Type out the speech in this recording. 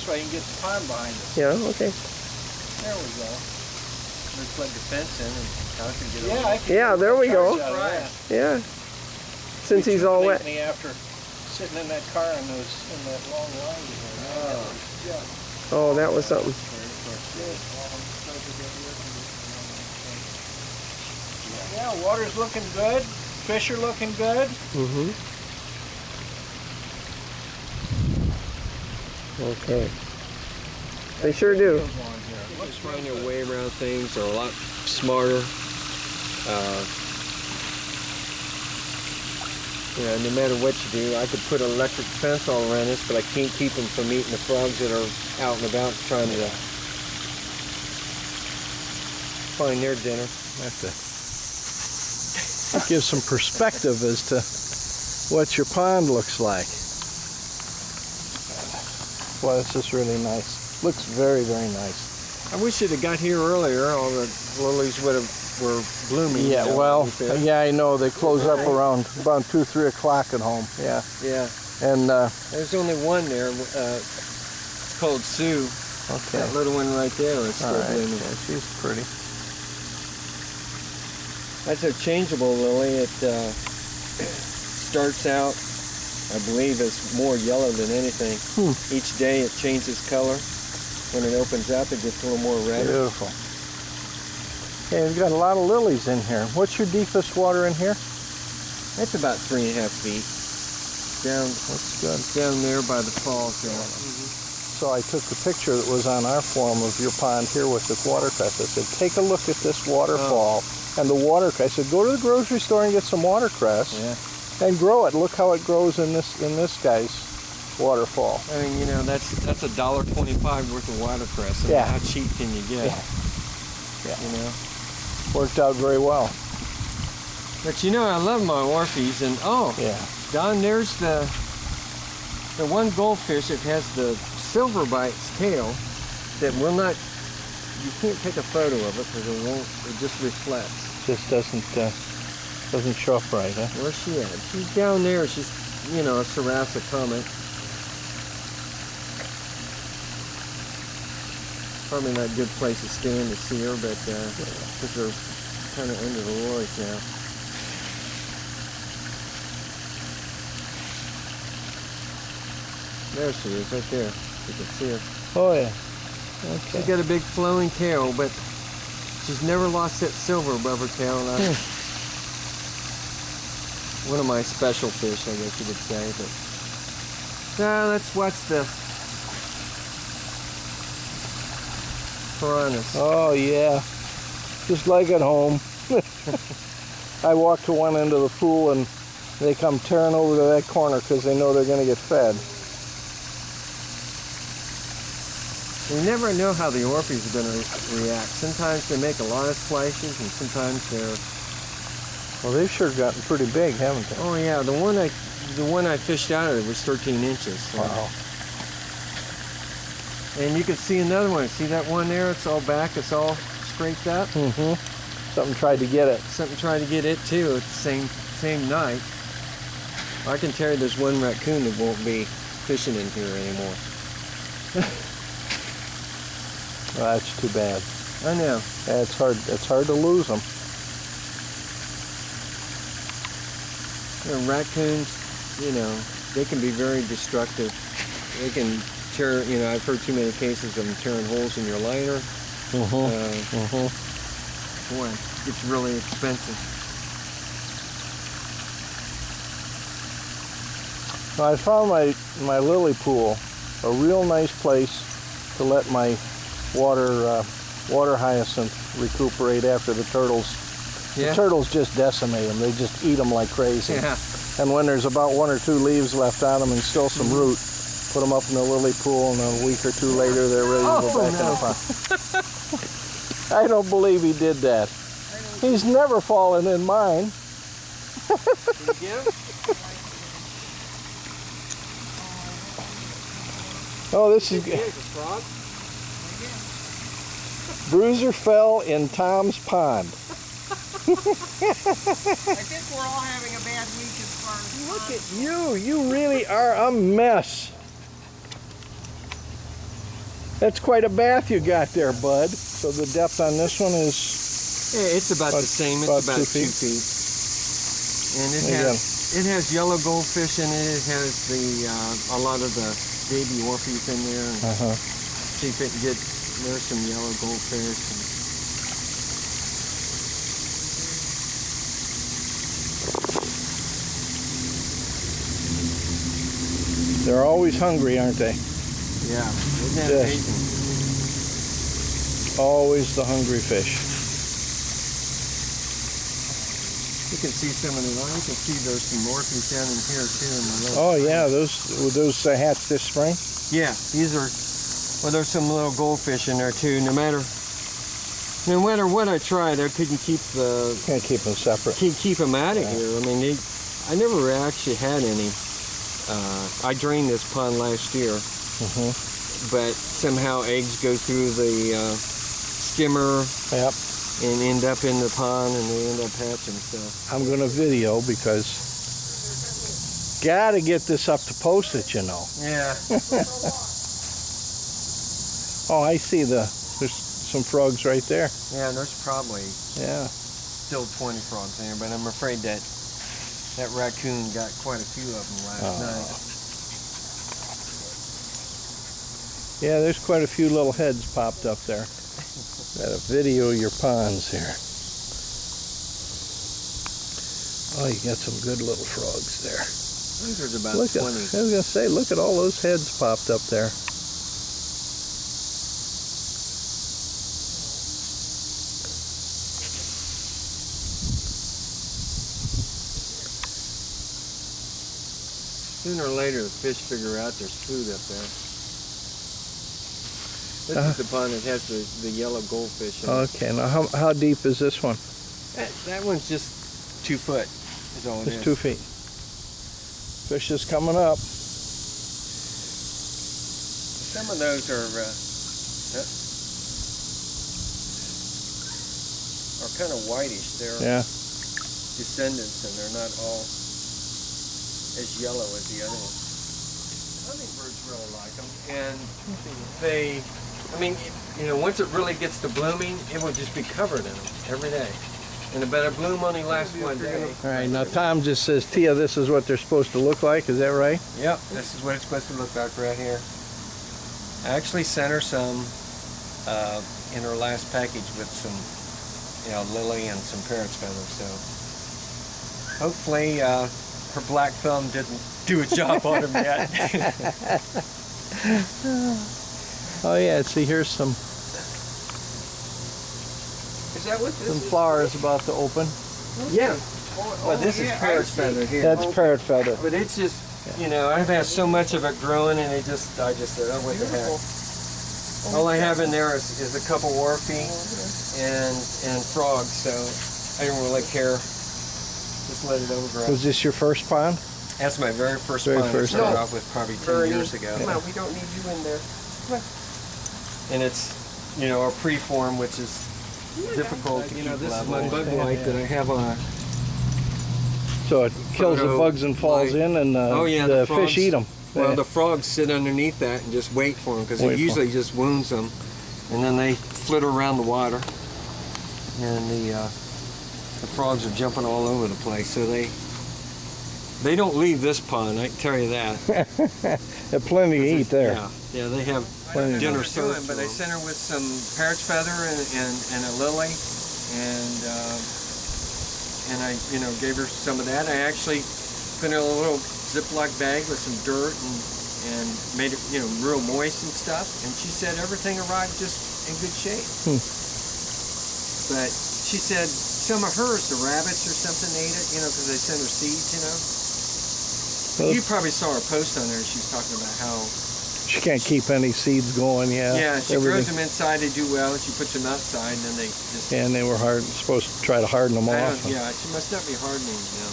this way, you can get the pond behind us. Yeah, okay. There we go. We plug the fence in and Tom can get over. Yeah, I can Yeah, there we go. Right. Yeah. Since he's all wet. Me after sitting in that car in that long line here. Oh, that was something. Yeah, water's looking good. Fish are looking good. Mm-hmm. Okay. They sure do. Just find your way around things are a lot smarter. You know, no matter what you do, I could put an electric fence all around this, but I can't keep them from eating the frogs that are out and about trying to find their dinner. It gives some perspective as to what your pond looks like. Well, this is really nice. Looks very, very nice. I wish it had got here earlier. All the lilies were blooming. Yeah, you know, well, right there. yeah, I know. They close up around 2, 3 o'clock at home. Yeah. Yeah. And there's only one there. It's called Sue. okay. That little one right there is All still right. blooming. Yeah, she's pretty. That's a changeable lily. It starts out, I believe, as more yellow than anything. Each day it changes color. When it opens up, it gets a little more red. Beautiful. Okay, we've got a lot of lilies in here. What's your deepest water in here? That's about 3.5 feet. Down, That's good. down there by the falls there. So I took the picture that was on our form of your pond here with this watercress. I said, take a look at this waterfall and the watercress. I said, go to the grocery store and get some watercress and grow it. Look how it grows in this guy's waterfall. I mean, you know, that's $1.25 worth of watercress. I mean, Yeah. how cheap can you get? Yeah. You know. Worked out very well. But you know, I love my Orpheus, and Don, there's the one goldfish that has the silver bite's tail that will not. You can't take a photo of it because it won't. It just reflects. Just doesn't show up right, huh? Where's she at? She's down there. She's, you know, a Sarasa comet. Probably not a good place to stand to see her, but because they're kind of under the lilies now. There she is, right there. You can see her. Oh yeah. Okay. She's got a big flowing tail, but she's never lost that silver above her tail. And one of my special fish, I guess you could say. But now let's watch the piranhas. Oh yeah. Just like at home. I walk to one end of the pool and they come tearing over to that corner because they know they're going to get fed. You never know how the Orpheus are going to react. Sometimes they make a lot of splashes, and sometimes they're... Well, they've sure gotten pretty big, haven't they? Oh yeah, the one I fished out of it was 13 inches. So. Wow. And you can see another one. See that one there? It's all back. It's all scraped up. Mm-hmm. Something tried to get it. Something tried to get it too at the same night. I can tell you there's one raccoon that won't be fishing in here anymore. Well, that's too bad. I know. Yeah, it's hard to lose them. You know, raccoons, you know, they can be very destructive. They can tear, you know, I've heard too many cases of them tearing holes in your liner. Boy, it's really expensive. I found my lily pool a real nice place to let my water hyacinth recuperate after the turtles. Yeah. The turtles just decimate them. They just eat them like crazy. Yeah. And when there's about 1 or 2 leaves left on them and still some root, put them up in the lily pool, and a week or 2 later they're ready to go back in the pond. I don't believe he did that. He's never fallen in mine. Oh, this is good. Bruiser fell in Tom's pond. I think we're all having a bad week as far as... Look at you. You really are a mess. That's quite a bath you got there, bud. So the depth on this one is... Yeah, it's about the same. It's about 2 feet. And it has yellow goldfish in it. It has a lot of the baby Orpheus in there. See if it can get, there's some yellow goldfish. They're always hungry, aren't they? Yeah, isn't that amazing? Always the hungry fish. You can see some of the, you can see there's some Orpheus down in here too. In the little oh yeah, those hatched this spring? Yeah, these are, well there's some little goldfish in there too. No matter what I tried, I couldn't keep the... Can't keep them separate. Keep them out of here. I mean, I never actually had any. I drained this pond last year, but somehow eggs go through the skimmer and end up in the pond, and they end up hatching. So I'm gonna video because gotta get this up to post it, you know. Yeah. Oh, I see there's some frogs right there. Yeah, there's probably still 20 frogs in there, but I'm afraid that raccoon got quite a few of them last night. Yeah, there's quite a few little heads popped up there. Gotta video your ponds here. Oh, you got some good little frogs there. I think there's about 20. I was gonna say, look at all those heads popped up there. Sooner or later, the fish figure out there's food up there. This is the pond that has the yellow goldfish in it. Okay, now how deep is this one? That one's just 2 foot is all it is. It's 2 feet. Fish is coming up. Some of those are kind of whitish. They're descendants, and they're not all as yellow as the other ones. Hummingbirds really like them, and they, I mean, you know, once it really gets to blooming, it will just be covered in them every day. And about a bloom only lasts 1 day. All right, now Tom just says, Tia, this is what they're supposed to look like. Is that right? Yep, this is what it's supposed to look like right here. I actually sent her some in her last package with some, you know, lily and some parrot's feathers. So hopefully her black thumb didn't do a job on them yet. Oh yeah, see here's some. Is that what this some is? flowers about to open. Yeah. Well, this is parrot's feather here. That's parrot feather. But it's just, you know, I've had so much of it growing, and I just said, oh, what the heck. All I have in there is a couple Orpheus and frogs, so I don't really care. Just let it overgrow. Was this your first pond? That's my very first pond. I started off with probably 10 years ago. Come on, we don't need you in there. And it's, you know, a preform, which is difficult to keep level. This is my bug light that I have on. So it kills the bugs and falls in, and the fish eat them. Well, the frogs sit underneath that and just wait for them, because it usually just wounds them, and then they flitter around the water, and the frogs are jumping all over the place. So they don't leave this pond, I can tell you that. There's plenty to eat there. Yeah, they have dinner served. But I sent her with some parrot's feather and a lily, and I, you know, gave her some of that. I actually put in a little Ziploc bag with some dirt and made it, you know, real moist and stuff. And she said everything arrived just in good shape. But she said some of hers, the rabbits or something, ate it, you know, because they sent her seeds, you know. You probably saw her post on there. She was talking about how she can't keep any seeds going. Yeah, she grows them inside, they do well, and she puts them outside, and then they just... And they were supposed to try to harden them off. Yeah, she must not be hardening, you know.